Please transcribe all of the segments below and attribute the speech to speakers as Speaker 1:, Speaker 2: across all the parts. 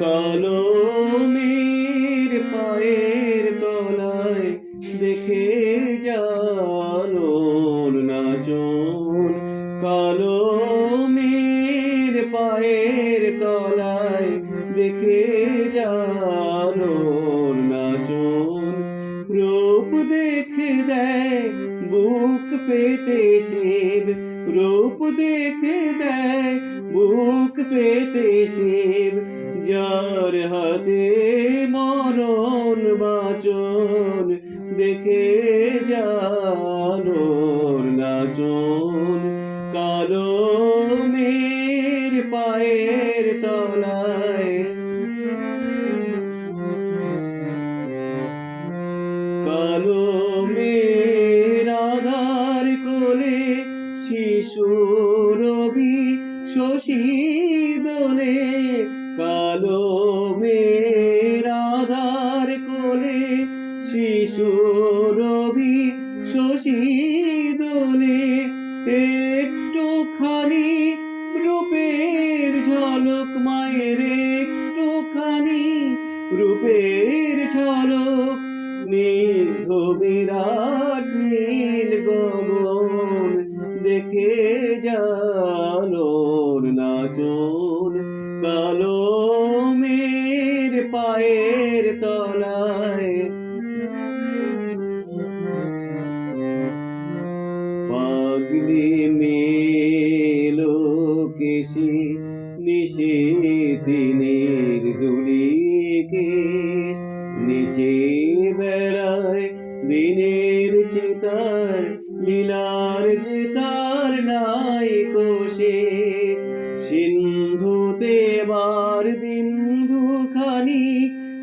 Speaker 1: কলমের পায়ের তলায় দেখে জানোর নাচন। কলমের পায়ের তলায় দেখে জানোর নাচন। রূপ দেখে দেয় বুক পেতে শিব, রূপ দেখে দেয় বুক পেতে শিব, যার হাতে মরণ বাঁচন দেখে জানোর নাচন। কলমের পায়ের তলায়, কলমের আধার কোলে শিশু রবি শশী দোলে। কলমের আধার কোলে শিশু রবি শশী দোলে। একটুখানি রূপের ঝলক মায়ের, একটুখানি রূপের ঝলক, স্নিগ্ধ বিরাট নীল গগন দেখে জানোর নাচন। কলমের পায়ের তলায়, পাগলি মেলো কেশে নিশীথিনীর দুলি কেশ, নিচে বেড়ায় দিনের চিতার, লীলার যে তার নাই কোশেষ। সিন্ধুতে বার বিন্দুখানি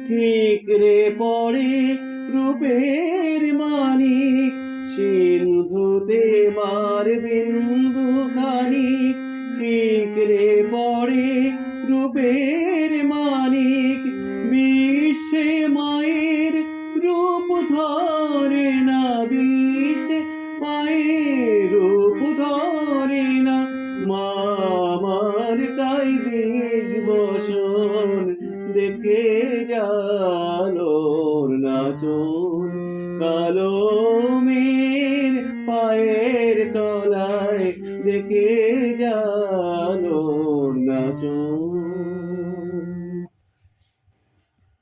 Speaker 1: ঠিকরে পড়ে রূপের মানিক। সিন্ধুতে বার বিন্দুখানি ঠিকরে পড়ে রূপের মানিক। বিশ্বে মায়ের রূপ ধরে না, বিশ্বে মায়ের রূপ ধরে না, মা আমার তাই দিগ্বসন দেখে জানোর নাচন। কলমের পায়ের তলায় দেখে